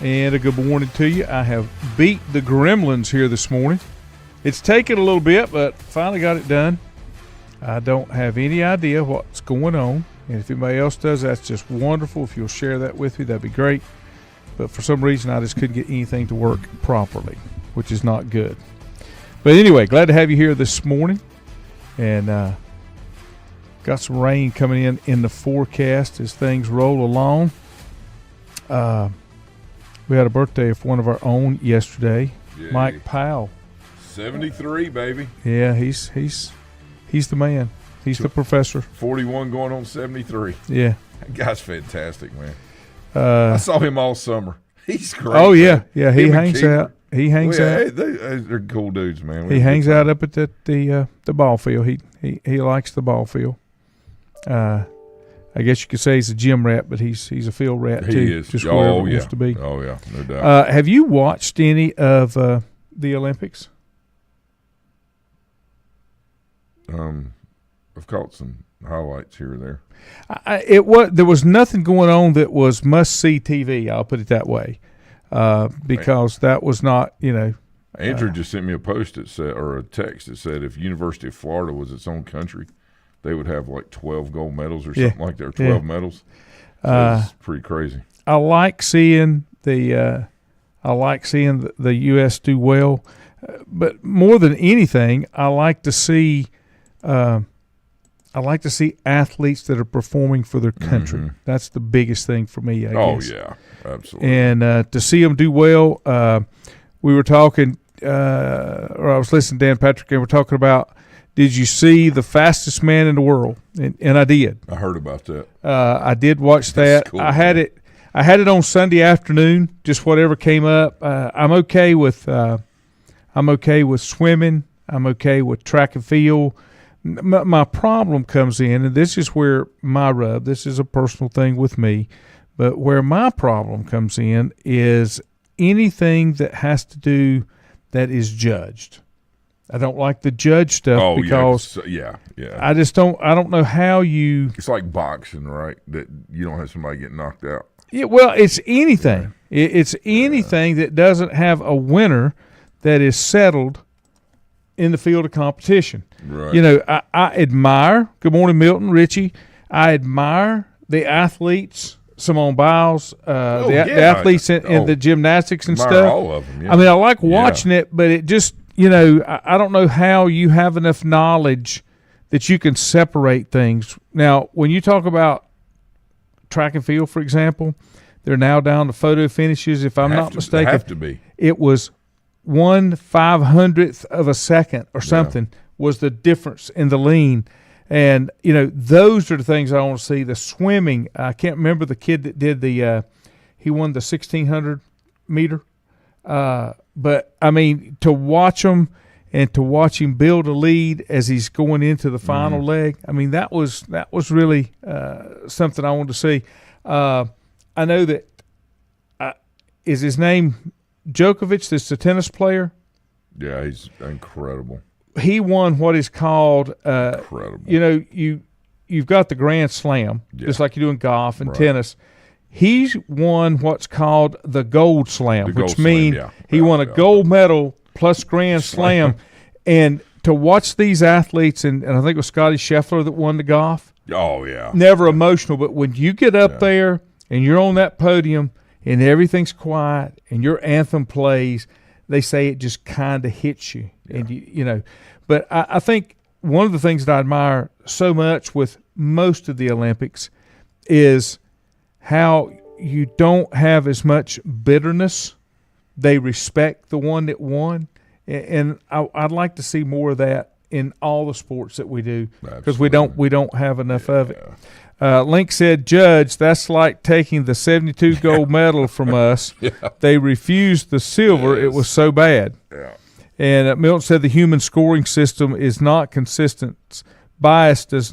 and a good morning to you. I have beat the Gremlins here this morning. It's taken a little bit, but finally got it done. I don't have any idea what's going on, and if anybody else does, that's just wonderful. If you'll share that with me, that'd be great. But for some reason, I just couldn't get anything to work properly, which is not good. But anyway, glad to have you here this morning, and got some rain coming in the forecast as things roll along. We had a birthday of one of our own yesterday, Yay. Mike Powell. 73, baby. Yeah, he's the man. He's the professor. 41 going on 73. Yeah. That guy's fantastic, man. I saw him all summer. He's great. Oh, yeah. Man. Yeah, he hangs out. He hangs out. Hey, they're cool dudes, man. He hangs out up at the ball field. He likes the ball field. I guess you could say he's a gym rat, but he's a field rat too. He is. Just wherever he wants to be. Oh, yeah, no doubt. Have you watched any of the Olympics? I've caught some highlights here or there. There was nothing going on that was must-see TV. I'll put it that way, because that was not, Andrew just sent me a post that said, or a text that said, if University of Florida was its own country, they would have like 12 gold medals or something like that, or 12 medals. So it's pretty crazy. I like seeing the U.S. do well, but more than anything, I like to see athletes that are performing for their country. Mm-hmm. That's the biggest thing for me, I guess. Oh yeah, absolutely. And to see them do well, we were talking, or I was listening to Dan Patrick, and we're talking about, did you see the fastest man in the world? And I did. I heard about that. I did watch that. Cool, I had it on Sunday afternoon. Just whatever came up. I'm okay with swimming. I'm okay with track and field. My problem comes in, and this is where my rub. This is a personal thing with me, but where my problem comes in is anything that has to do that is judged. I don't like the judge stuff because I just don't. I don't know how you. It's like boxing, right? That you don't have somebody get knocked out. Yeah, well, it's anything. It's anything that doesn't have a winner that is settled in the field of competition. Right. I admire. Good morning, Milton, Richie. I admire the athletes. Simone Biles, the athletes in the gymnastics and stuff. All of them. Yeah. I mean, I like watching it, but it just. I don't know how you have enough knowledge that you can separate things. Now, when you talk about track and field, for example, they're now down to photo finishes. If I'm not mistaken, have to be. It was 1/500th of a second or something was the difference in the lean. And, those are the things I want to see. The swimming, I can't remember the kid that did he won the 1,600 meter. But I mean, to watch him and to watch him build a lead as he's going into the final leg, I mean, that was really something I wanted to see. I know that is his name Djokovic, this the tennis player. Yeah, he's incredible. He won what is called incredible. You've got the Grand Slam, just like you do in golf and tennis. He's won what's called the Gold Slam, which means he won a gold medal plus Grand Slam. And to watch these athletes, and I think it was Scotty Scheffler that won the golf. Oh, yeah. Never emotional, but when you get up there and you're on that podium and everything's quiet and your anthem plays, they say it just kind of hits you. Yeah. And, but I think one of the things that I admire so much with most of the Olympics is how you don't have as much bitterness. They respect the one that won. And I'd like to see more of that in all the sports that we do, because we don't have enough of it. Link said, Judge, that's like taking the 72 gold medal from us. They refused the silver. It was so bad. Yeah. And Milton said the human scoring system is not consistent. Bias does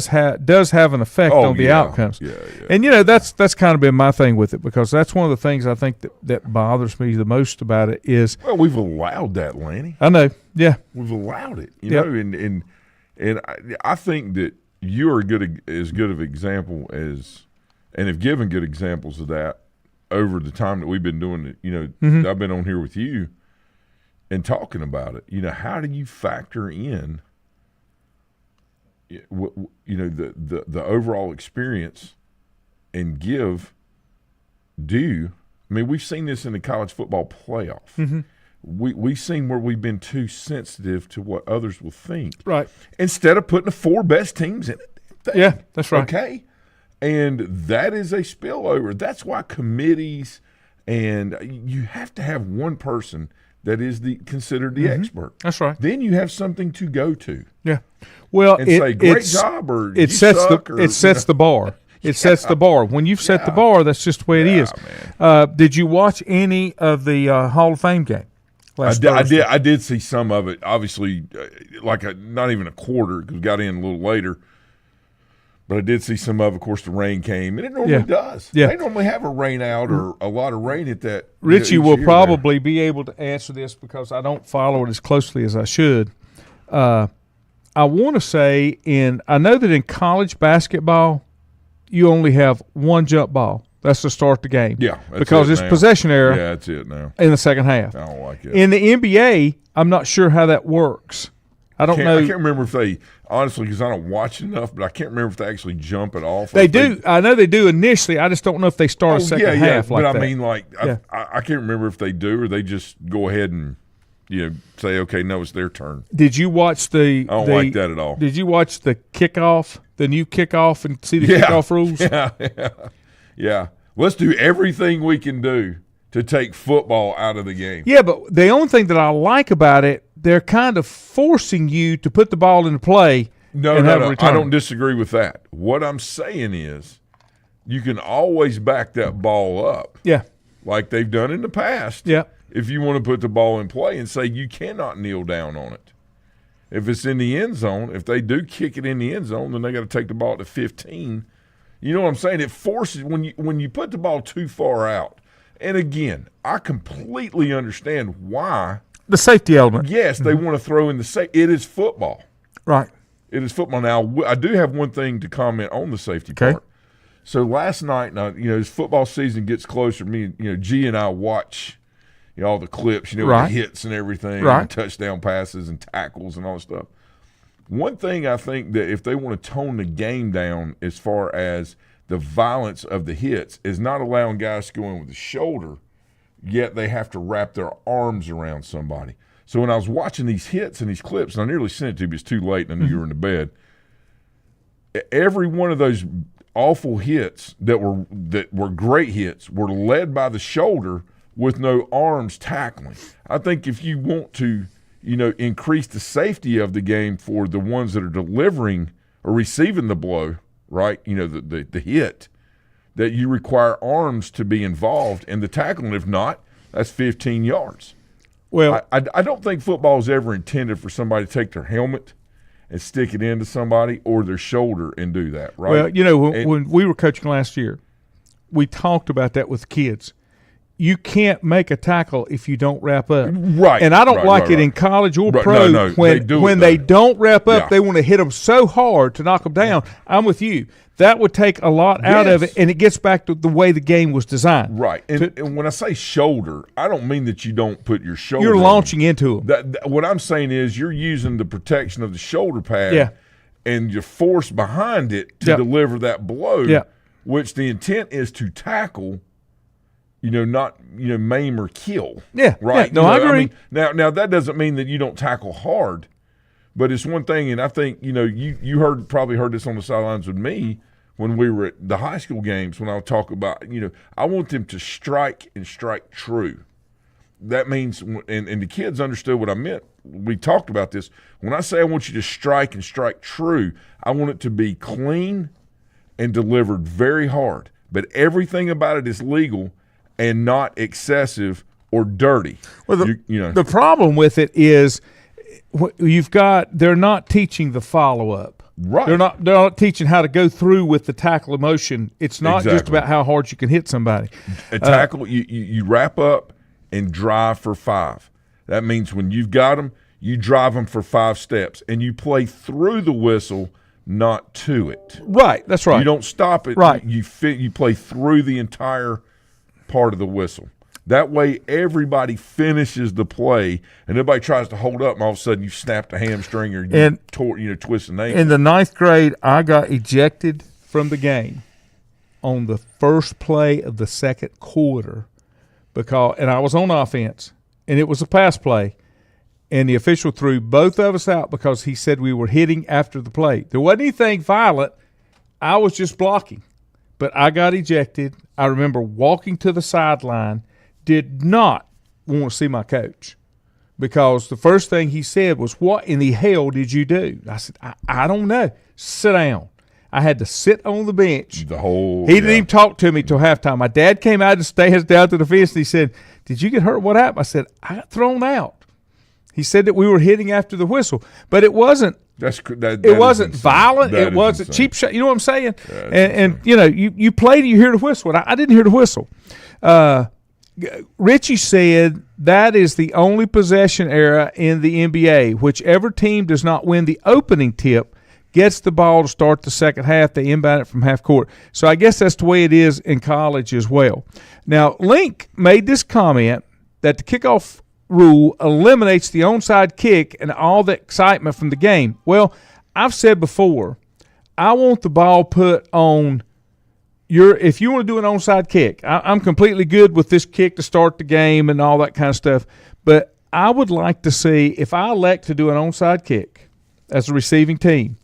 have an effect on the outcomes. Yeah. And that's kind of been my thing with it, because that's one of the things I think that bothers me the most about it is. Well, we've allowed that, Lanny. I know. Yeah, we've allowed it. You know, and I think that you are as good of example as, and have given good examples of that over the time that we've been doing it, I've been on here with you and talking about it. How do you factor in, the overall experience and give due? I mean, we've seen this in the college football playoff. Mm-hmm. We've seen where we've been too sensitive to what others will think. Right. Instead of putting the 4 best teams in it. Yeah, that's right. Okay. And that is a spillover. That's why committees, and you have to have one person that is considered the expert. That's right. Then you have something to go to. Yeah. Well, and say, great job, or it sets the bar. It sets the bar. When you've set the bar, that's just the way it is. Did you watch any of the Hall of Fame game? I did see some of it. Obviously, not even a quarter, because we got in a little later. But I did see some of course, the rain came, and it normally does. Yeah. They normally have a rain out or a lot of rain at that. Richie will probably be able to answer this because I don't follow it as closely as I should. I want to say I know that in college basketball, you only have one jump ball. That's to start the game. Yeah. Because it's possession era. Yeah, that's it now. In the second half. I don't like it. In the NBA, I'm not sure how that works. I don't know. I can't remember if they, honestly, because I don't watch enough, but I can't remember if they actually jump it off. They do. I know they do initially. I just don't know if they start a second half like that. But I mean, I can't remember if they do or they just go ahead and, say, okay, no, it's their turn. Did you watch I don't like that at all. Did you watch the kickoff, the new kickoff, and see the kickoff rules? Yeah. Let's do everything we can do to take football out of the game. Yeah, but the only thing that I like about it, they're kind of forcing you to put the ball into play. No. I don't disagree with that. What I'm saying is you can always back that ball up. Yeah. Like they've done in the past. Yeah. If you want to put the ball in play and say you cannot kneel down on it. If it's in the end zone, if they do kick it in the end zone, then they got to take the ball at the 15. You know what I'm saying? It forces when you put the ball too far out. And again, I completely understand why. The safety element. Yes, they want to throw in the safety. It is football. Right. It is football. Now, I do have one thing to comment on the safety part. So last night, now, as football season gets closer, G and I watch all the clips, the hits and everything, and touchdown passes and tackles and all that stuff. One thing I think that if they want to tone the game down as far as the violence of the hits is not allowing guys to go in with the shoulder, yet they have to wrap their arms around somebody. So when I was watching these hits and these clips, and I nearly sent it to you, but it's too late and I knew you were in the bed, every one of those awful hits that were great hits were led by the shoulder with no arms tackling. I think if you want to increase the safety of the game for the ones that are delivering or receiving the blow, right? The hit, that you require arms to be involved in the tackling. If not, that's 15 yards. Well, I don't think football is ever intended for somebody to take their helmet and stick it into somebody or their shoulder and do that, right? Well, when we were coaching last year, we talked about that with kids. You can't make a tackle if you don't wrap up. Right. And I don't like it in college or pro when they don't wrap up, they want to hit them so hard to knock them down. I'm with you. That would take a lot out of it, and it gets back to the way the game was designed. Right. And when I say shoulder, I don't mean that you don't put your shoulder. You're launching into them. What I'm saying is you're using the protection of the shoulder pad and your force behind it to deliver that blow, which the intent is to tackle, not maim or kill. Yeah. Right. Yeah. No, I agree. Now that doesn't mean that you don't tackle hard, but it's one thing, and I think you probably heard this on the sidelines with me when we were at the high school games when I would talk about I want them to strike and strike true. That means, and the kids understood what I meant. We talked about this. When I say I want you to strike and strike true, I want it to be clean and delivered very hard. But everything about it is legal and not excessive or dirty. Well, the problem with it is they're not teaching the follow-up. Right. They're not teaching how to go through with the tackle emotion. It's not just about how hard you can hit somebody. A tackle, you wrap up and drive for 5. That means when you've got them, you drive them for 5 steps, and you play through the whistle, not to it. Right, that's right. You don't stop it. Right. You play through the entire part of the whistle. That way, everybody finishes the play, and everybody tries to hold up, and all of a sudden, you snapped a hamstring or twist an ankle. In the 9th grade, I got ejected from the game on the first play of the 2nd quarter and I was on offense, and it was a pass play, and the official threw both of us out because he said we were hitting after the play. There wasn't anything violent. I was just blocking, but I got ejected. I remember walking to the sideline. Did not want to see my coach because the first thing he said was, "What in the hell did you do?" I said, I don't know. Sit down. I had to sit on the bench. He didn't even talk to me till halftime. My dad came out and stayed down to the fence, and he said, "Did you get hurt? What happened?" I said, "I got thrown out." He said that we were hitting after the whistle, but it wasn't. It wasn't violent. It wasn't cheap shot. You know what I'm saying? And you know, you played and you hear the whistle. I didn't hear the whistle. Richie said that is the only possession era in the NBA. Whichever team does not win the opening tip gets the ball to start the second half. They inbound it from half court. So I guess that's the way it is in college as well. Now, Link made this comment that the kickoff rule eliminates the onside kick and all the excitement from the game. Well, I've said before, I want the ball put on if you want to do an onside kick, I'm completely good with this kick to start the game and all that kind of stuff. But I would like to see, if I elect to do an onside kick as a receiving team,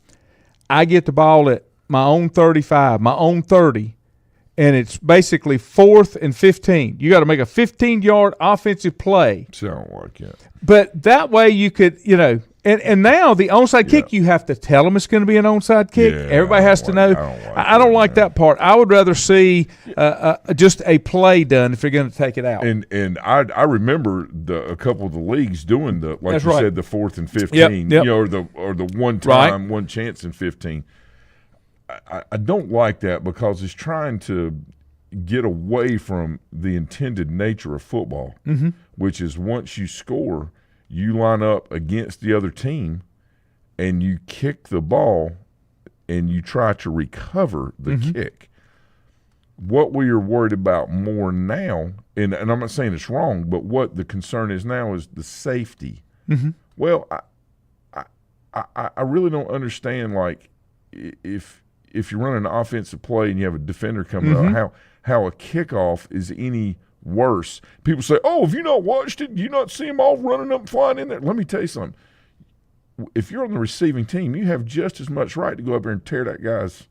I get the ball at my own 35, my own 30, and it's basically 4th and 15. You got to make a 15-yard offensive play. Sound like it. But that way you could, you know, and now the onside kick, you have to tell them it's going to be an onside kick. Everybody has to know. I don't like that part. I would rather see just a play done if you're going to take it out. And I remember a couple of the leagues doing said, the 4th and 15, yep. You know, or the one time, one chance in 15. I don't like that because it's trying to get away from the intended nature of football, which is once you score, you line up against the other team and you kick the ball and you try to recover the kick. What we are worried about more now, and I'm not saying it's wrong, but what the concern is now is the safety. Well, I really don't understand, like, if you're running an offensive play and you have a defender coming up, how a kickoff is any worse. People say, "Oh, have you not watched it? You not see them all running up and flying in there?" Let me tell you something. If you're on the receiving team, you have just as much right to go up there and tear that guy's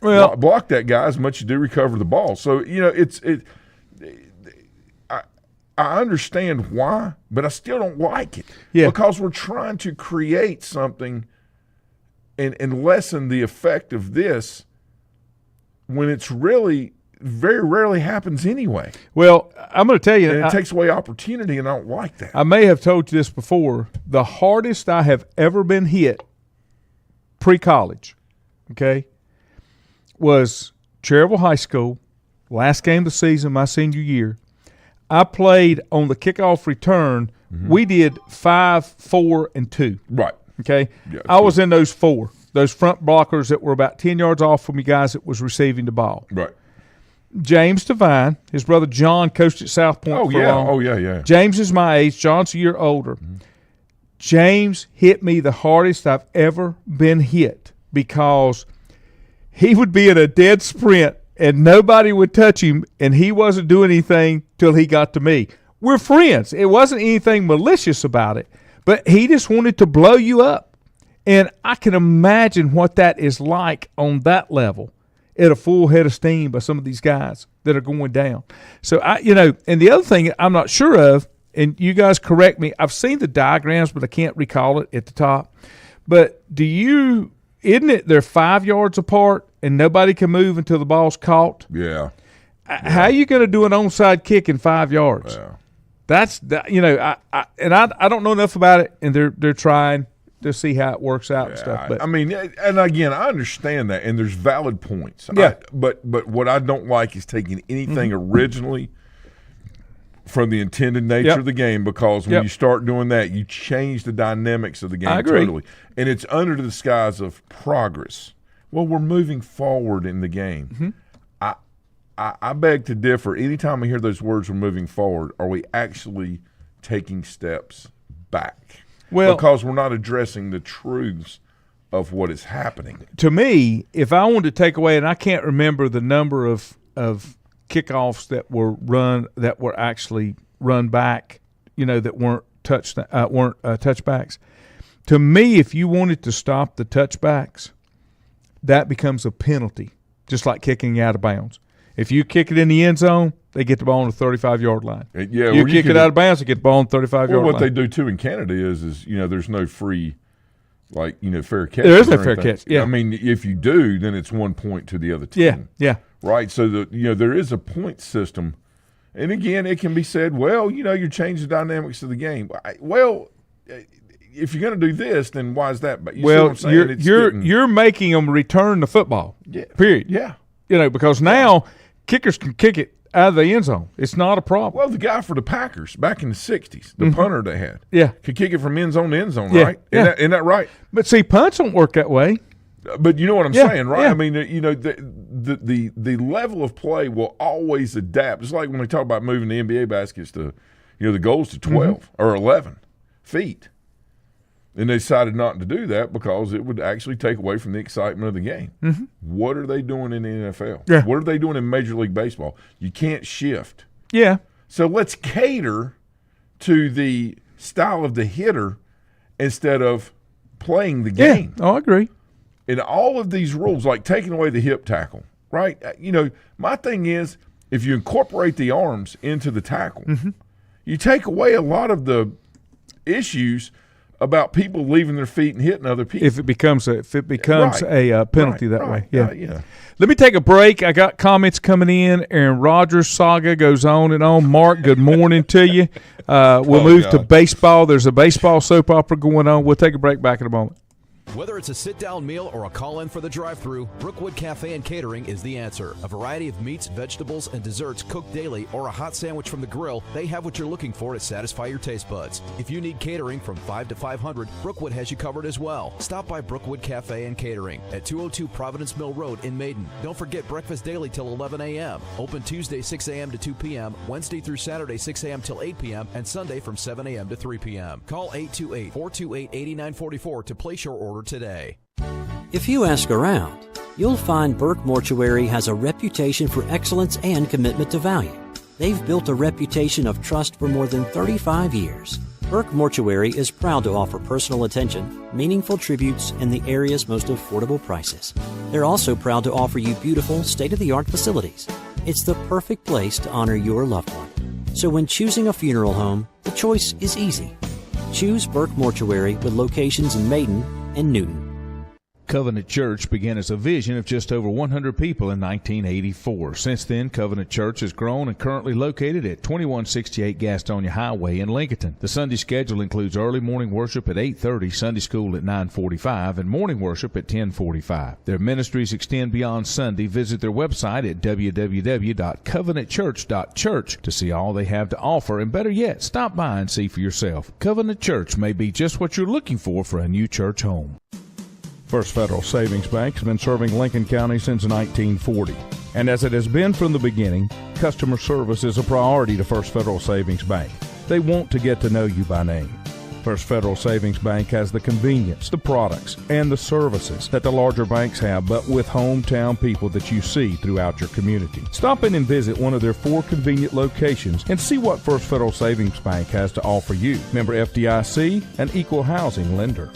block that guy as much as you do recover the ball. So, you know, I understand why, but I still don't like it. Yeah. Because we're trying to create something and lessen the effect of this when it's really very rarely happens anyway. Well, I'm going to tell you. And it takes away opportunity, and I don't like that. I may have told you this before. The hardest I have ever been hit pre-college, was Cherryville High School, last game of the season, my senior year. I played on the kickoff return. We did 5, 4, and 2. Right. Okay? Yeah, I was in those 4, those front blockers that were about 10 yards off from you guys that was receiving the ball. Right. James Devine, his brother John coached at South Point for long. Oh, yeah. James is my age. John's a year older. James hit me the hardest I've ever been hit because he would be in a dead sprint and nobody would touch him, and he wasn't doing anything till he got to me. We're friends. It wasn't anything malicious about it, but he just wanted to blow you up. And I can imagine what that is like on that level at a full head of steam by some of these guys that are going down. So, and the other thing I'm not sure of, and you guys correct me, I've seen the diagrams, but I can't recall it at the top. But isn't it they're 5 yards apart and nobody can move until the ball's caught? Yeah. How are you going to do an onside kick in 5 yards? Yeah. That's, I don't know enough about it, and they're trying to see how it works out and stuff. But I mean, and again, I understand that, and there's valid points. Yeah. But what I don't like is taking anything originally from the intended nature of the game, because when you start doing that, you change the dynamics of the game totally. And it's under the disguise of progress. Well, we're moving forward in the game. I beg to differ. Anytime I hear those words, we're moving forward, are we actually taking steps back? Well, because we're not addressing the truths of what is happening. To me, if I wanted to take away, and I can't remember the number of kickoffs that were actually run back, that weren't touchbacks. To me, if you wanted to stop the touchbacks, that becomes a penalty, just like kicking out of bounds. If you kick it in the end zone, they get the ball on the 35-yard line. Yeah, you kick it out of bounds, they get the ball on the 35-yard line. What they do too in Canada is there's no free, fair catch. There is no fair catch. Yeah, I mean, if you do, then it's 1 point to the other team. Yeah. Right. So there is a point system, and again, it can be said, well, you're changing the dynamics of the game. Well, if you're going to do this, then why is that? But you're making them return the football. Yeah. Period. Yeah. Because now kickers can kick it out of the end zone. It's not a problem. Well, the guy for the Packers back in the 60s, the punter they had, could kick it from end zone to end zone, right? Isn't that right? But see, punts don't work that way. But you know what I'm saying, right? Yeah. I mean, the level of play will always adapt. It's like when we talk about moving the NBA baskets to, the goals to 12 or 11 feet. And they decided not to do that because it would actually take away from the excitement of the game. Mm-hmm. What are they doing in the NFL? Yeah. What are they doing in Major League Baseball? You can't shift. Yeah. So let's cater to the style of the hitter instead of playing the game. Yeah. I agree. And all of these rules, like taking away the hip tackle, right? My thing is, if you incorporate the arms into the tackle, you take away a lot of the issues about people leaving their feet and hitting other people. If it becomes a penalty that way. Yeah. Let me take a break. I got comments coming in. Aaron Rodgers saga goes on and on. Mark, good morning to you. We'll move to baseball. There's a baseball soap opera going on. We'll take a break back in a moment. Whether it's a sit-down meal or a call-in for the drive-thru, Brookwood Cafe and Catering is the answer. A variety of meats, vegetables, and desserts cooked daily, or a hot sandwich from the grill, they have what you're looking for to satisfy your taste buds. If you need catering from 5 to 500, Brookwood has you covered as well. Stop by Brookwood Cafe and Catering at 202 Providence Mill Road in Maiden. Don't forget breakfast daily till 11 a.m. Open Tuesday 6 a.m. to 2 p.m., Wednesday through Saturday 6 a.m. till 8 p.m., and Sunday from 7 a.m. to 3 p.m. Call 828-428-8944 to place your order today. If you ask around, you'll find Burke Mortuary has a reputation for excellence and commitment to value. They've built a reputation of trust for more than 35 years. Burke Mortuary is proud to offer personal attention, meaningful tributes, and the area's most affordable prices. They're also proud to offer you beautiful, state-of-the-art facilities. It's the perfect place to honor your loved one. So when choosing a funeral home, the choice is easy. Choose Burke Mortuary with locations in Maiden and Newton. Covenant Church began as a vision of just over 100 people in 1984. Since then, Covenant Church has grown and currently located at 2168 Gastonia Highway in Lincoln. The Sunday schedule includes early morning worship at 8:30, Sunday school at 9:45, and morning worship at 10:45. Their ministries extend beyond Sunday. Visit their website at www.covenantchurch.church to see all they have to offer, and better yet, stop by and see for yourself. Covenant Church may be just what you're looking for a new church home. First Federal Savings Bank has been serving Lincoln County since 1940. And as it has been from the beginning, customer service is a priority to First Federal Savings Bank. They want to get to know you by name. First Federal Savings Bank has the convenience, the products, and the services that the larger banks have, but with hometown people that you see throughout your community. Stop in and visit one of their 4 convenient locations and see what First Federal Savings Bank has to offer you. Member FDIC, an equal housing lender.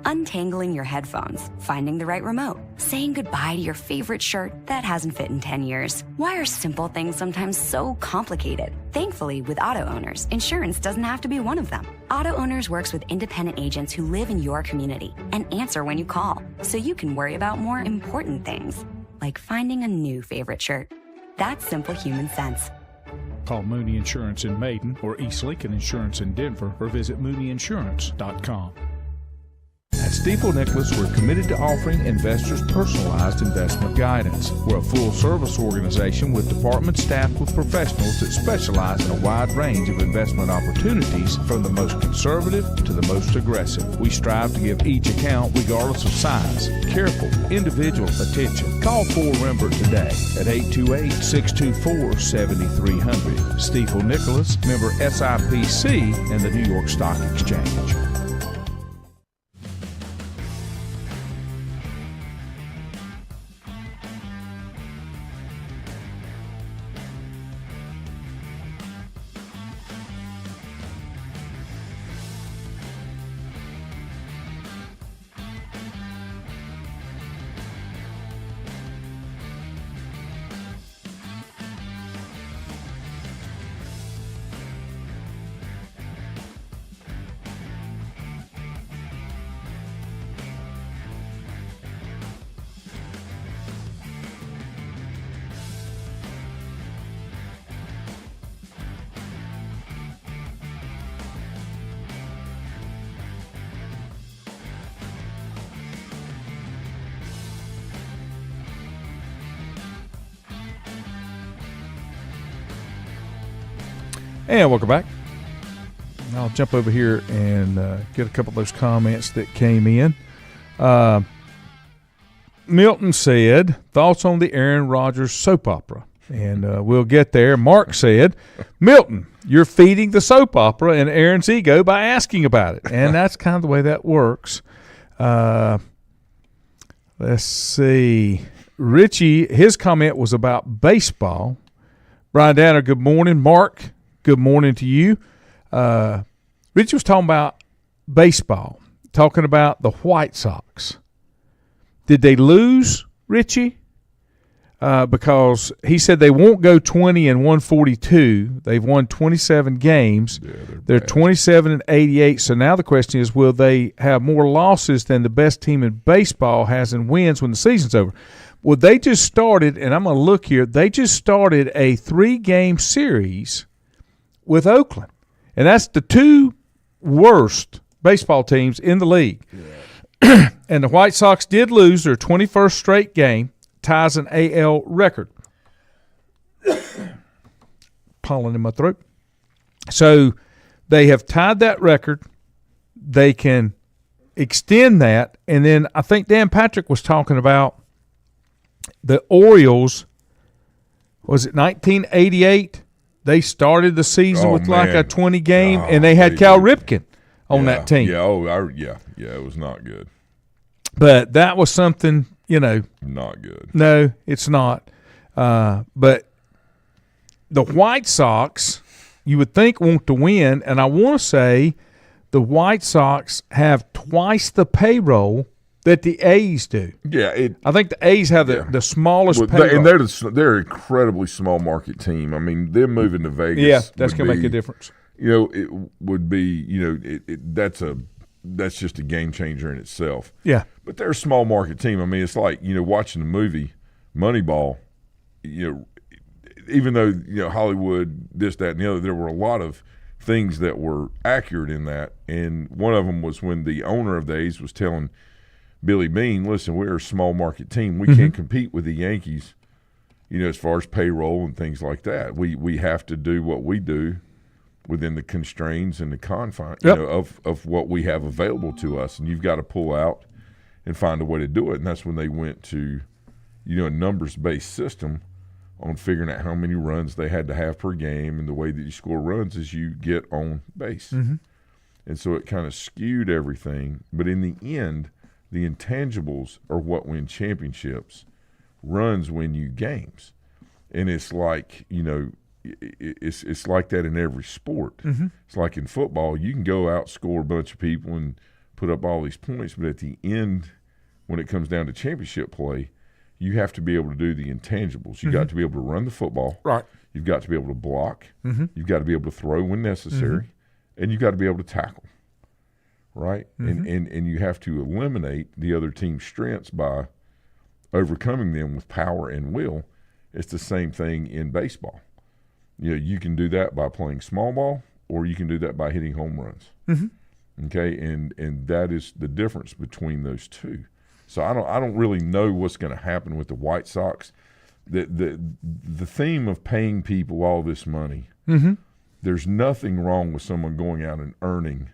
Untangling your headphones, finding the right remote, saying goodbye to your favorite shirt that hasn't fit in 10 years. Why are simple things sometimes so complicated? Thankfully, with auto owners, insurance doesn't have to be one of them. Auto Owners works with independent agents who live in your community and answer when you call, so you can worry about more important things, like finding a new favorite shirt. That's simple human sense. Call Mooney Insurance in Maiden or East Lincoln Insurance in Denver or visit mooneyinsurance.com. At At Stifel Nicholas, we're committed to offering investors personalized investment guidance. We're a full-service organization with departments staffed with professionals that specialize in a wide range of investment opportunities, from the most conservative to the most aggressive. We strive to give each account, regardless of size, careful, individual attention. Call 4Rembert today at 828-624-7300. Stifel Nicholas, member SIPC and the New York Stock Exchange. And welcome back. I'll jump over here and get a couple of those comments that came in. Milton said, thoughts on the Aaron Rodgers soap opera? And we'll get there. Mark said, Milton, you're feeding the soap opera and Aaron's ego by asking about it. And that's kind of the way that works. Let's see. Richie, his comment was about baseball. Brian Danner, good morning. Mark, good morning to you. Richie was talking about baseball, talking about the White Sox. Did they lose, Richie? Because he said they won't go 20-142. They've won 27 games. Yeah, they're 27-88. So now the question is, will they have more losses than the best team in baseball has in wins when the season's over? Well, they just started, and I'm going to look here, they just started a 3-game series with Oakland. And that's the 2 worst baseball teams in the league. Yeah. And the White Sox did lose their 21st straight game, ties an AL record. Pollen in my throat. So they have tied that record. They can extend that. And then I think Dan Patrick was talking about the Orioles, was it 1988? They started the season with like a 20-game, and they had Cal Ripken on that team. Yeah, it was not good. But that was something, not good. No, it's not. But the White Sox, you would think, want to win, and I want to say the White Sox have twice the payroll that the A's do. Yeah, I think the A's have the smallest payroll. And they're an incredibly small market team. I mean, them moving to Vegas. Yeah, that's going to make a difference. It would be, that's just a game changer in itself. Yeah. But they're a small market team. I mean, it's like, watching the movie Moneyball, even though, Hollywood, this, that, and the other, there were a lot of things that were accurate in that. And one of them was when the owner of the A's was telling Billy Beane, listen, we're a small market team. We can't compete with the Yankees, as far as payroll and things like that. We have to do what we do within the constraints and the confines of what we have available to us. And you've got to pull out and find a way to do it. And that's when they went to, a numbers-based system on figuring out how many runs they had to have per game. And the way that you score runs is you get on base. Mm-hmm. And so it kind of skewed everything. But in the end, the intangibles are what win championships. Runs win you games. And it's like, it's like that in every sport. Mm-hmm. It's like in football, you can go out, score a bunch of people and put up all these points, but at the end, when it comes down to championship play, you have to be able to do the intangibles. You got to be able to run the football. Right. You've got to be able to block. Mm-hmm. You've got to be able to throw when necessary. And you've got to be able to tackle. Right? Mm-hmm. And you have to eliminate the other team's strengths by overcoming them with power and will. It's the same thing in baseball. You can do that by playing small ball, or you can do that by hitting home runs. Mm-hmm. Okay, and that is the difference between those two. So I don't really know what's going to happen with the White Sox. The theme of paying people all this money, there's nothing wrong with someone going out and earning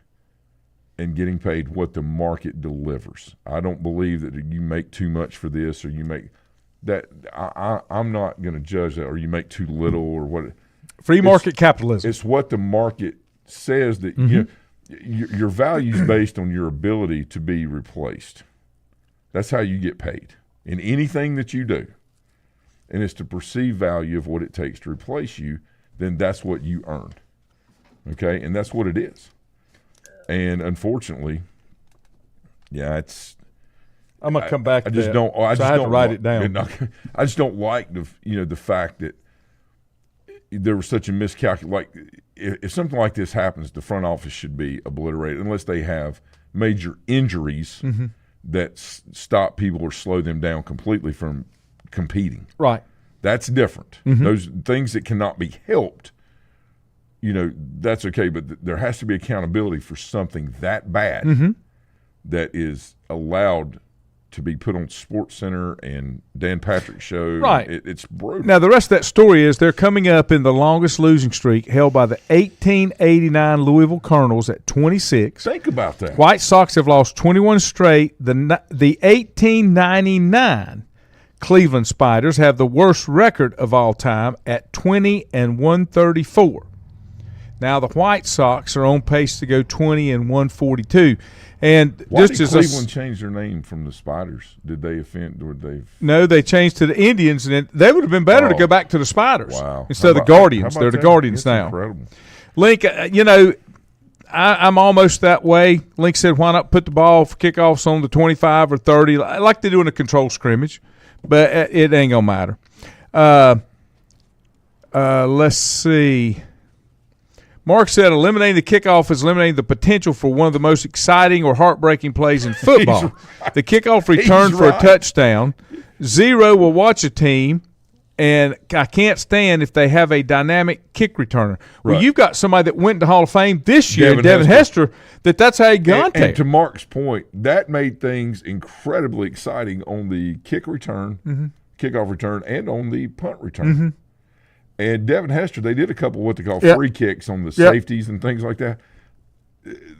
and getting paid what the market delivers. I don't believe that you make too much for this or you make that. I'm not going to judge that, or you make too little or what. Free market capitalism. It's what the market says that your value is based on your ability to be replaced. That's how you get paid in anything that you do. And it's the perceived value of what it takes to replace you, then that's what you earn. Okay? And that's what it is. And unfortunately, it's I'm gonna come back. I just don't. I had to write it down. I just don't like the fact that there was such a miscalculation. Like if something like this happens, the front office should be obliterated unless they have major injuries that stop people or slow them down completely from competing. Right. That's different. Those things that cannot be helped, that's okay. But there has to be accountability for something that bad that is allowed to be put on SportsCenter and Dan Patrick's show. Right. It's brutal. Now, the rest of that story is they're coming up in the longest losing streak held by the 1889 Louisville Colonels at 26. Think about that. White Sox have lost 21 straight. The 1899 Cleveland Spiders have the worst record of all time at 20-134. Now the White Sox are on pace to go 20-142. And why just did as Cleveland change their name from the Spiders? Did they offend? Or they? No, they changed to the Indians, and they would have been better to go back to the Spiders instead of the Guardians. They're the Guardians now. Incredible. Link, I'm almost that way. Link said, why not put the ball for kickoffs on the 25 or 30 like they do in a control scrimmage, but it ain't going to matter. Let's see. Mark said eliminating the kickoff is eliminating the potential for one of the most exciting or heartbreaking plays in football. Right. The kickoff return for a touchdown. Zero will watch a team, and I can't stand if they have a dynamic kick returner. Well, right. You've got somebody that went into Hall of Fame this year, Devin Hester, that's how he got there. And to Mark's point, that made things incredibly exciting on the kick return, kickoff return, and on the punt return. And Devin Hester, they did a couple of what they call free kicks on the safeties and things like that.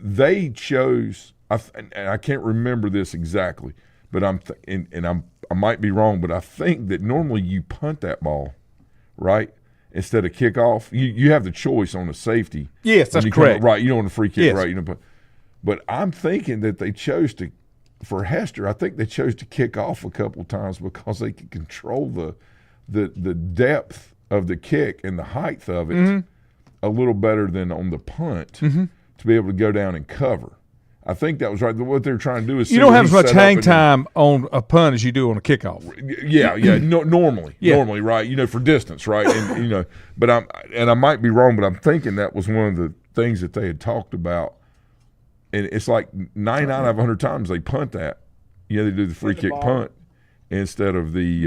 They chose, and I can't remember this exactly, but I might be wrong, but I think that normally you punt that ball, right, instead of kickoff. You have the choice on a safety. Yes, that's correct. Right, you know, on a free kick, yes. Right. But I'm thinking that they chose to, for Hester, I think they chose to kick off a couple of times because they could control the depth of the kick and the height of it a little better than on the punt to be able to go down and cover. I think that was right. What they're trying to do is you don't have as much hang time on a punt as you do on a kickoff. Normally, right? For distance, right? And but I might be wrong, but I'm thinking that was one of the things that they had talked about. And it's like 99 out of 100 times they punt that. They do the free kick punt instead of the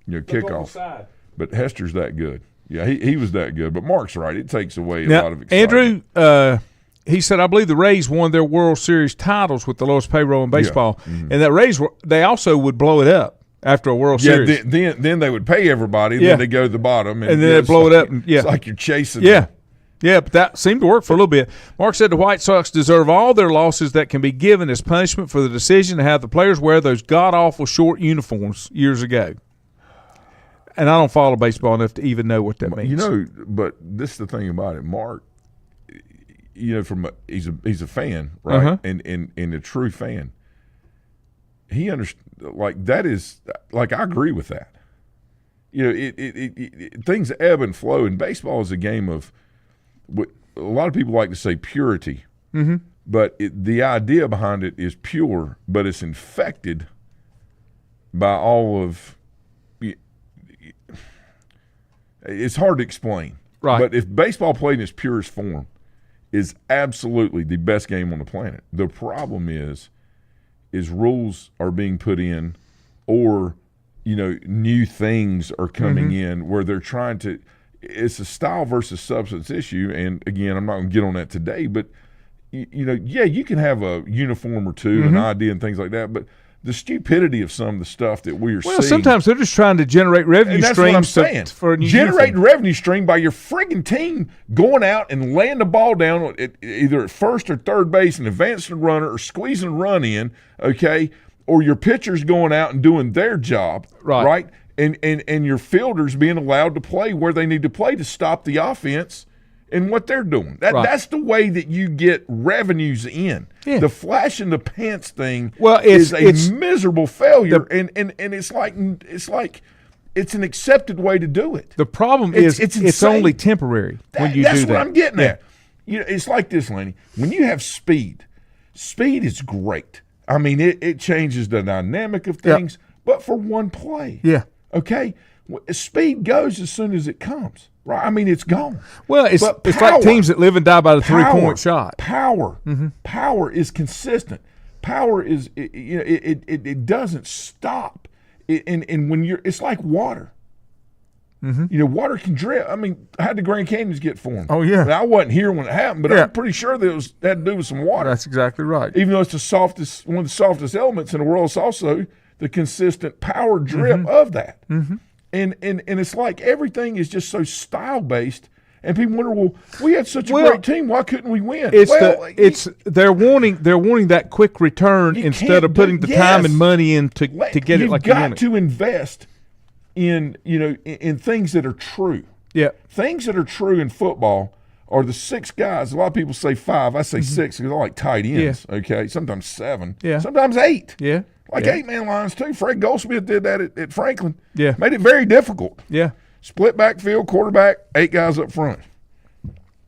kickoff. But Hester's that good. Yeah, he was that good. But Mark's right. It takes away a lot of excitement. Andrew, he said, I believe the Rays won their World Series titles with the lowest payroll in baseball. Yeah. And that Rays, they also would blow it up after a World Series. Then they would pay everybody, then they go to the bottom. And then they blow it up. It's like you're chasing them. Yeah, but that seemed to work for a little bit. Mark said the White Sox deserve all their losses that can be given as punishment for the decision to have the players wear those god-awful short uniforms years ago. And I don't follow baseball enough to even know what that means. But this is the thing about it. Mark, he's a fan, right? And a true fan. He understands. Like that is like I agree with that. Things ebb and flow, and baseball is a game of what a lot of people like to say purity. But the idea behind it is pure, but it's infected by all of. It's hard to explain. Right. But if baseball played in its purest form is absolutely the best game on the planet. The problem is rules are being put in or, new things are coming in where they're trying to – it's a style versus substance issue. And, again, I'm not going to get on that today, but, you can have a uniform or two, an idea and things like that, but the stupidity of some of the stuff that we are seeing. Well, sometimes they're just trying to generate revenue streams. That's what I'm saying. For a new generate uniform. revenue stream by your friggin' team going out and laying the ball down either at first or third base and advancing the runner or squeezing a run in, okay? Or your pitchers going out and doing their job, right? And your fielders being allowed to play where they need to play to stop the offense and what they're doing. That's the way that you get revenues in. Yeah. The flash in the pants thing is a miserable failure, and it's like it's an accepted way to do it. The problem is it's only temporary when you do that. That's what I'm getting at. It's like this, Lenny. When you have speed is great. I mean, it changes the dynamic of things, but for one play. Yeah. Okay? Speed goes as soon as it comes. Right, I mean, it's gone. Well, it's like teams that live and die by the 3-point shot. Power is consistent. Power is it doesn't stop. And when it's like water. Water can drip. I mean, how did the Grand Canyons get formed? Oh yeah, I wasn't here when it happened, but I'm pretty sure that it had to do with some water. That's exactly right. Even though it's one of the softest elements in the world, it's also the consistent power drip of that. And it's like everything is just so style-based, and people wonder, well, we had such a great team, why couldn't we win? They're wanting that quick return instead of putting the time and money in to get it like you want it. You've got to invest in things that are true. Yeah, things that are true in football are the 6 guys. A lot of people say 5. I say 6 because I like tight ends. Yeah. Okay, sometimes 7. Yeah, sometimes 8. Yeah. Like 8-man lines, too. Fred Goldsmith did that at Franklin. Yeah. Made it very difficult. Yeah. Split backfield, quarterback, 8 guys up front.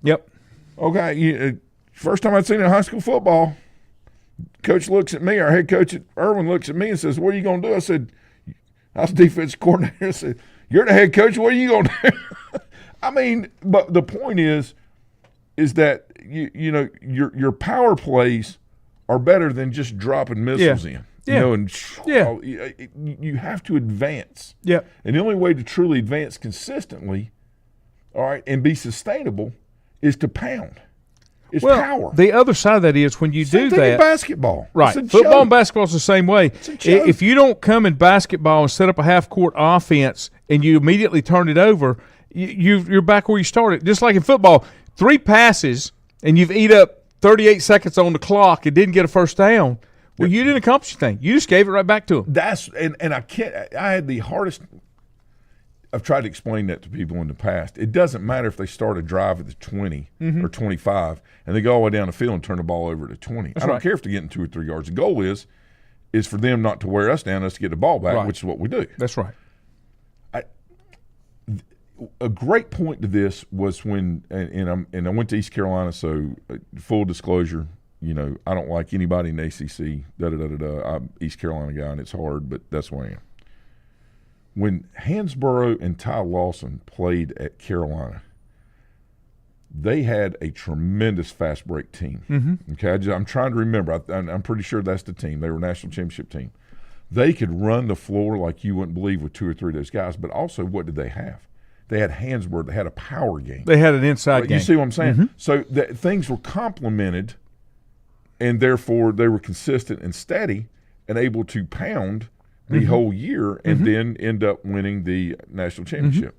Yep. Okay. First time I'd seen it in high school football, coach looks at me, our head coach at Irwin looks at me and says, what are you going to do? I said, I was defensive coordinator. I said, you're the head coach. What are you going to do? I mean, but the point is that, your power plays are better than just dropping missiles in. You have to advance. Yeah. And the only way to truly advance consistently, all right, and be sustainable is to pound. It's power. The other side of that is when you Same do thing that. in basketball. Right. Football and basketball is the same way. If you don't come in basketball and set up a half-court offense and you immediately turn it over, you're back where you started. Just like in football, 3 passes and you've eat up 38 seconds on the clock and didn't get a first down. Well, you didn't accomplish anything. You just gave it right back to them. And I can't. I had the hardest. I've tried to explain that to people in the past. It doesn't matter if they start a drive at the 20 or 25 and they go all the way down the field and turn the ball over to 20. I don't care if they're getting 2 or 3 yards. The goal is for them not to wear us down, us to get the ball back, which is what we do. That's right. A great point to this was when, and I went to East Carolina. So full disclosure, I don't like anybody in the ACC. I'm East Carolina guy, and it's hard, but that's who I am. When Hansborough and Ty Lawson played at Carolina, they had a tremendous fast break team. Okay, I'm trying to remember. I'm pretty sure that's the team. They were a national championship team. They could run the floor like you wouldn't believe with 2 or 3 of those guys. But also, what did they have? They had Hansborough. They had a power game. They had an inside game. You see what I'm saying? So things were complemented, and therefore they were consistent and steady and able to pound the whole year and then end up winning the national championship.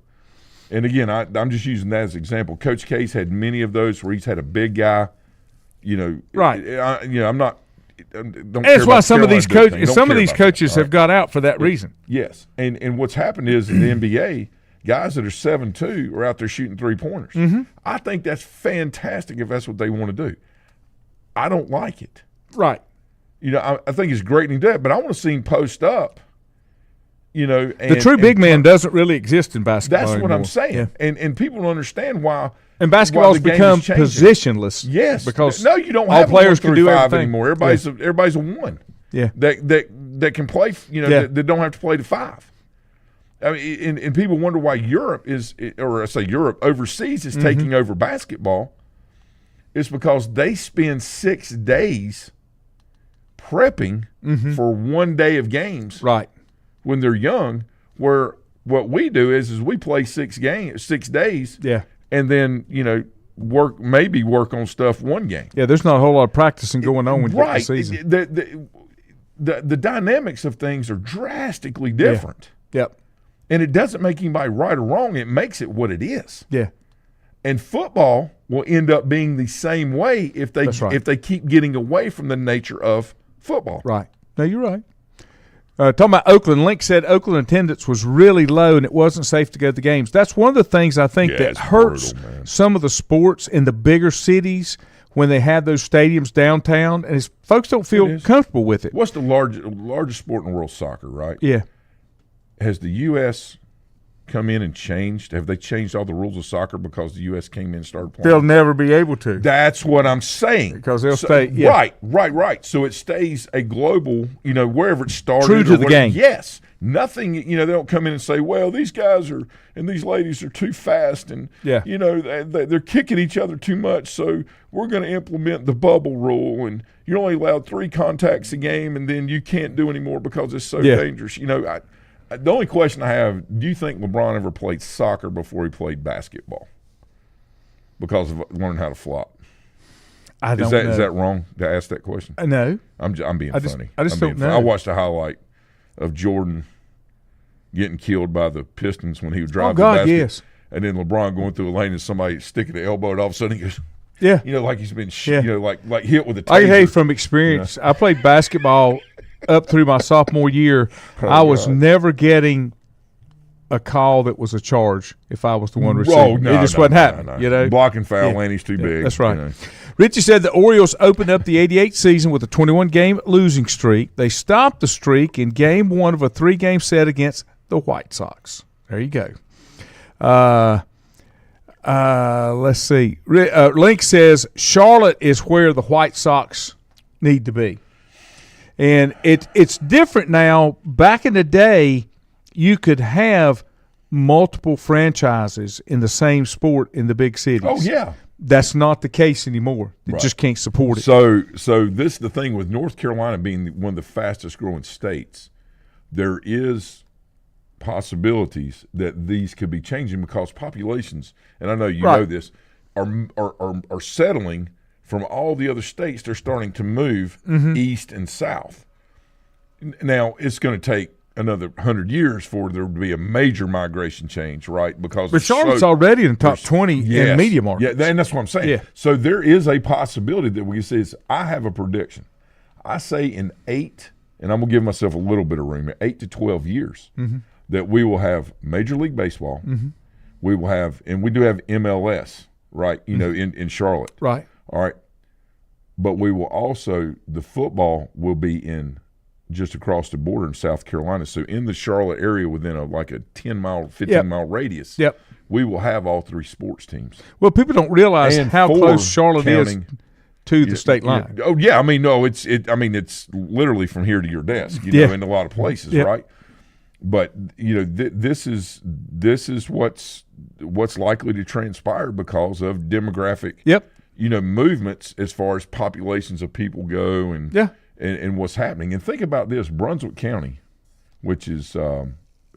And again, I'm just using that as an example. Coach Case had many of those where he's had a big guy, right. I'm not. And that's why some of these coaches have got out for that reason. Yes, and what's happened is in the NBA, guys that are 7'2" are out there shooting 3-pointers. I think that's fantastic if that's what they want to do. I don't like it. Right. I think it's great to do it, but I want to see him post up. The true big man doesn't really exist in basketball. That's what anymore. I'm saying, yeah. and people don't understand why. And basketball's become positionless. Yes, because no, you don't all have players can do everything anymore. Everybody's a 1. Yeah, that can play. That don't have to play to 5. I mean, and people wonder why Europe overseas is taking over basketball. It's because they spend 6 days prepping for 1 day of games. Right. When they're young, where what we do is we play 6 days. Yeah. And then, work on stuff one game. Yeah, there's not a whole lot of practicing going on when you right. get the season. The dynamics of things are drastically different. Yeah. Yep. And it doesn't make anybody right or wrong. It makes it what it is. Yeah. And football will end up being the same way if they keep getting away from the nature of football. Right. No, you're right. Talking about Oakland, Link said Oakland attendance was really low and it wasn't safe to go to the games. That's one of the things I think that hurts some of the sports in the bigger cities when they have those stadiums downtown, and folks don't feel comfortable with it. What's the largest sport in the world? Soccer, right? Yeah. Has the U.S. come in and changed? Have they changed all the rules of soccer because the U.S. came in and started playing? They'll never be able to. That's what I'm saying. Because they'll stay. Yeah. Right. So it stays a global, wherever it started. True to the game. Yes. Nothing, they don't come in and say, well, these guys are and these ladies are too fast and, they're kicking each other too much, so we're going to implement the bubble rule and you're only allowed 3 contacts a game and then you can't do anymore because it's so dangerous. The only question I have, do you think LeBron ever played soccer before he played basketball because of learning how to flop? I don't know. Is that wrong to ask that question? No. I'm being funny. I just don't know. I watched a highlight of Jordan getting killed by the Pistons when he would drive the basket. Yes. And then LeBron going through a lane and somebody sticking the elbow and all of a sudden he goes, like he's been like hit with a taser. I can tell you from experience, I played basketball up through my sophomore year. I was never getting a call that was a charge if I was the one receiving. It just wasn't happening. Blocking foul lane, he's too big. That's right. Richie said the Orioles opened up the 88 season with a 21-game losing streak. They stopped the streak in Game 1 of a 3-game set against the White Sox. There you go. Let's see. Link says Charlotte is where the White Sox need to be. And it's different now. Back in the day, you could have multiple franchises in the same sport in the big cities. Oh, yeah. That's not the case anymore. They just can't support it. So this is the thing with North Carolina being one of the fastest growing states. There is possibilities that these could be changing because populations, and I know you know this, are settling from all the other states. They're starting to move east and south. Now, it's going to take another 100 years for there to be a major migration change, right? But Charlotte's already in the top 20 in media markets. Yeah, and that's what I'm saying. Yeah. So there is a possibility that we can see. I have a prediction. I say in 8, and I'm going to give myself a little bit of room, 8 to 12 years, that we will have Major League Baseball. We will have, and we do have MLS, right, in Charlotte. Right. All right. But we will also, the football will be in just across the border in South Carolina. So in the Charlotte area within a 10-mile, 15-mile radius, we will have all 3 sports teams. Well, people don't realize how close Charlotte is to the state line. Oh, yeah. I mean, no, it's literally from here to your desk, in a lot of places, right? But, this is what's likely to transpire because of demographic movements as far as populations of people go and what's happening. And think about this, Brunswick County, which is, Oak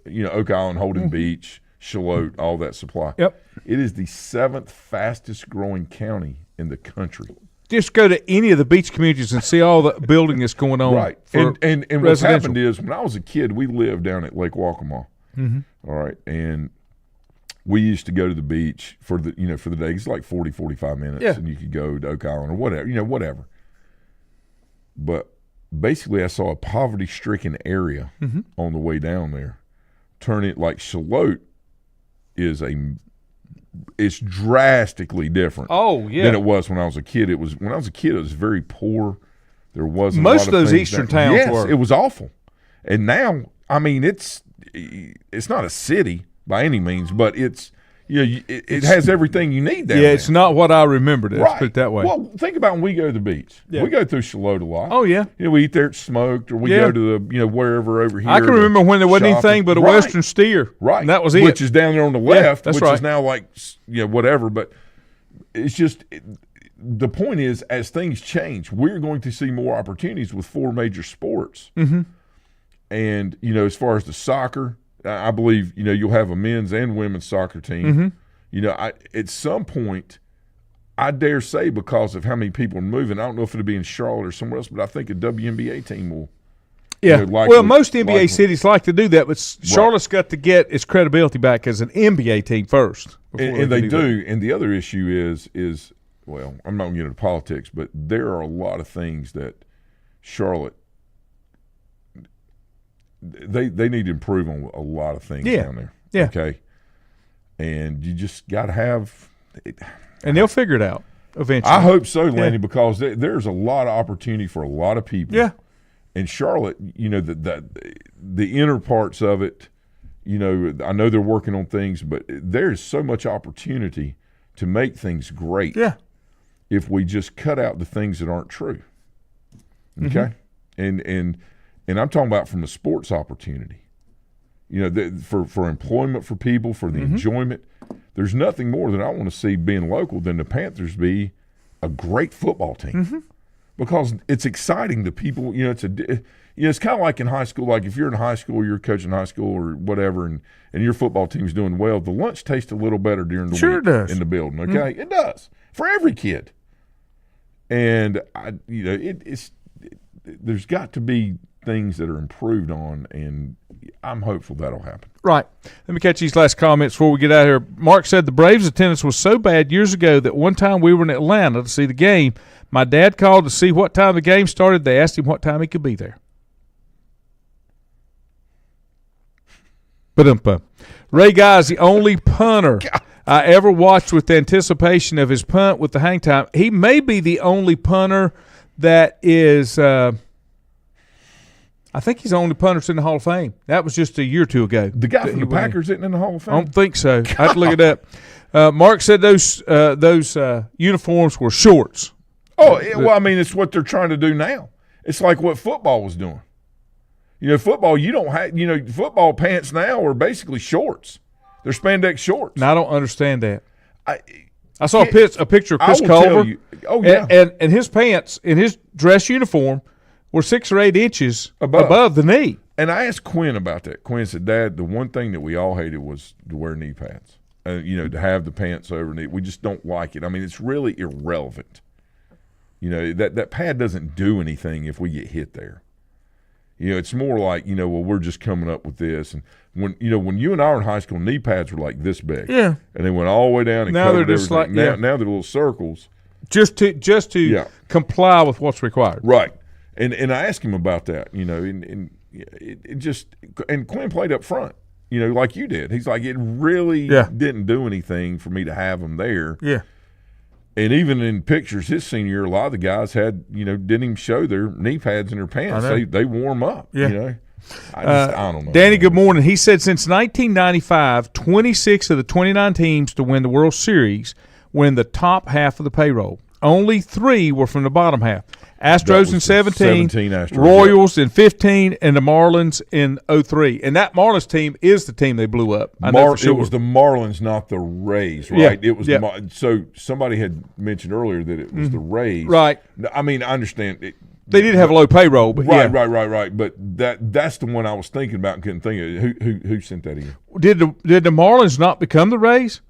Island, Holden Beach, Charlotte, all that supply. Yep. It is the 7th fastest growing county in the country. Just go to any of the beach communities and see all the building that's going on. Right. And what's happened is when I was a kid, we lived down at Lake Waccamaw. All right. And we used to go to the beach for the day. It's like 40, 45 minutes, and you could go to Oak Island or whatever, But basically, I saw a poverty-stricken area on the way down there. Turn it like Charlotte it's drastically different. Than it was when I was a kid. It was very poor. There wasn't most a lot of those eastern towns. Yes, were. It was awful. And now, I mean, it's not a city by any means, but it has everything you need down there. It's not what I remembered. Let's put it that way. Well, think about when we go to the beach. We go through Charlotte a lot. Oh, yeah. We eat there at Smoked, or we go to the wherever over here. I can remember when there wasn't anything but a Western Steer. Right. And that was it. Which is down there on the left, that's which is now like whatever. But it's just the point is, as things change, we're going to see more opportunities with 4 major sports. And, as far as the soccer, I believe, you'll have a men's and women's soccer team. At some point, I dare say because of how many people are moving, I don't know if it'll be in Charlotte or somewhere else, but I think a WNBA team will. Yeah, likely, well, most NBA cities like to do that, but Charlotte's got to get its credibility back as an NBA team first. And they do. And the other issue is well, I'm not going to get into politics, but there are a lot of things that Charlotte they need to improve on a lot of things down there. Yeah. Okay. And you just got to have it. And they'll figure it out eventually. I hope so, Lanny, because there's a lot of opportunity for a lot of people. Yeah. And Charlotte, the inner parts of it, I know they're working on things, but there is so much opportunity to make things great. Yeah. If we just cut out the things that aren't true. Okay? And I'm talking about from a sports opportunity. For employment for people, for the enjoyment. There's nothing more that I want to see being local than the Panthers be a great football team. Because it's exciting to people. It's kind of like in high school. Like if you're in high school, you're coaching high school or whatever, and your football team's doing well, the lunch tastes a little better during the week in the building. Okay, it does for every kid. And there's got to be things that are improved on, and I'm hopeful that'll happen. Right. Let me catch these last comments before we get out of here. Mark said the Braves' attendance was so bad years ago that one time we were in Atlanta to see the game. My dad called to see what time the game started. They asked him what time he could be there. Ray Guy is the only punter I ever watched with anticipation of his punt with the hang time. He may be the only punter that is I think he's the only punter that's in the Hall of Fame. That was just a year or two ago. The guy from the Packers isn't in the Hall of Fame? I don't think so. I have to look it up. Mark said those uniforms were shorts. Oh, well, I mean, it's what they're trying to do now. It's like what football was doing. Football, you don't have, football pants now are basically shorts. They're spandex shorts. Now, I don't understand that. I saw a picture of Chris Culver. Oh, yeah. And his pants in his dress uniform were 6 or 8 inches above the knee. And I asked Quinn about that. Quinn said, Dad, the one thing that we all hated was to wear knee pads. To have the pants over knee. We just don't like it. I mean, it's really irrelevant. That pad doesn't do anything if we get hit there. It's more like, well, we're just coming up with this. And when you and I were in high school, knee pads were like this big. Yeah. And they went all the way down and now covered they're just everything. like, now they're little circles. Just to comply with what's required. Right. And I asked him about that, and it just – and Quinn played up front, like you did. He's like, it really didn't do anything for me to have them there. Yeah. And even in pictures his senior year, a lot of the guys had, didn't even show their knee pads in their pants. They warm up, Yeah. I don't know. Danny, good morning. He said since 1995, 26 of the 29 teams to win the World Series were in the top half of the payroll. Only 3 were from the bottom half. Astros in 17 Astros, Royals in 15, and the Marlins in 03. And that Marlins team is the team they blew up. I know for sure. It was the Marlins, not the Rays, right? Yeah. It was so somebody had mentioned earlier that it was the Rays. Right. I mean, I understand it. They did have a low payroll, but right. But that's the one I was thinking about and couldn't think of it. Who sent that in? Did the Marlins not become the Rays?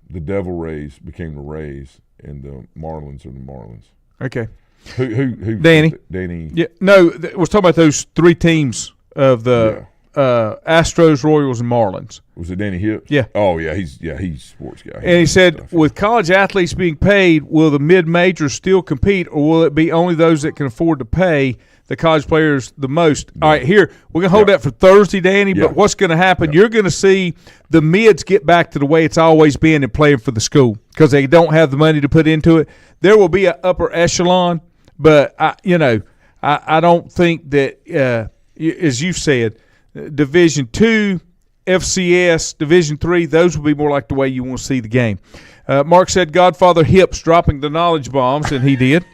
The Devil Rays became the Rays, and the Marlins are the Marlins. Okay. Who? Danny. Danny. Yeah. No, we're talking about those 3 teams of the Astros, Royals, and Marlins. Was it Danny Hips? Yeah. Oh yeah, he's a sports guy. And he said, with college athletes being paid, will the mid-majors still compete, or will it be only those that can afford to pay the college players the most? All right, here, we're going to hold that for Thursday, Danny, but what's going to happen, you're going to see the mids get back to the way it's always been in playing for the school because they don't have the money to put into it. There will be an upper echelon, but, I don't think that, as you've said, Division II, FCS, Division III, those will be more like the way you want to see the game. Mark said Godfather Hips dropping the knowledge bombs, and he did.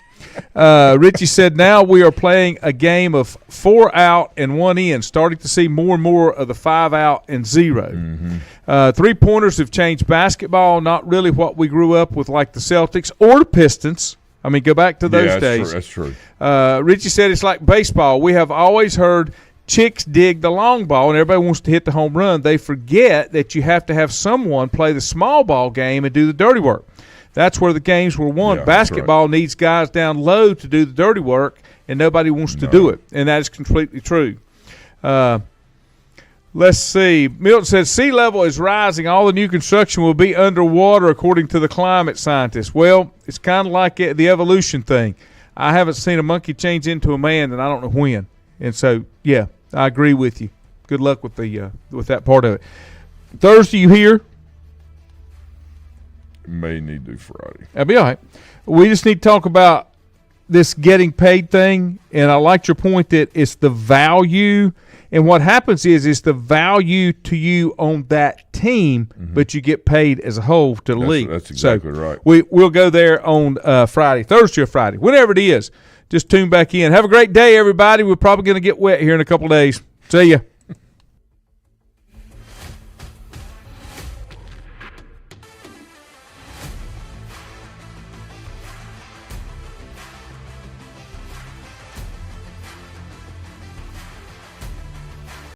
Richie said now we are playing a game of 4 out and 1 in, starting to see more and more of the 5 out and 0. 3-pointers have changed basketball, not really what we grew up with like the Celtics or the Pistons. I mean, go back to those days. That's true. Richie said it's like baseball. We have always heard chicks dig the long ball and everybody wants to hit the home run. They forget that you have to have someone play the small ball game and do the dirty work. That's where the games were won. Yeah, basketball needs guys down low to do the dirty work, and nobody wants to do it, and that is completely true. Let's see. Milton said sea level is rising. All the new construction will be underwater, according to the climate scientists. Well, it's kind of like the evolution thing. I haven't seen a monkey change into a man, and I don't know when. And so, yeah, I agree with you. Good luck with with that part of it. Thursday, you here? May need to do Friday. That'll be all right. We just need to talk about this getting paid thing, and I liked your point that it's the value. And what happens is it's the value to you on that team, but you get paid as a whole to the league. That's exactly right. We'll go there on Friday, Thursday or Friday, whatever it is. Just tune back in. Have a great day, everybody. We're probably going to get wet here in a couple of days. See ya.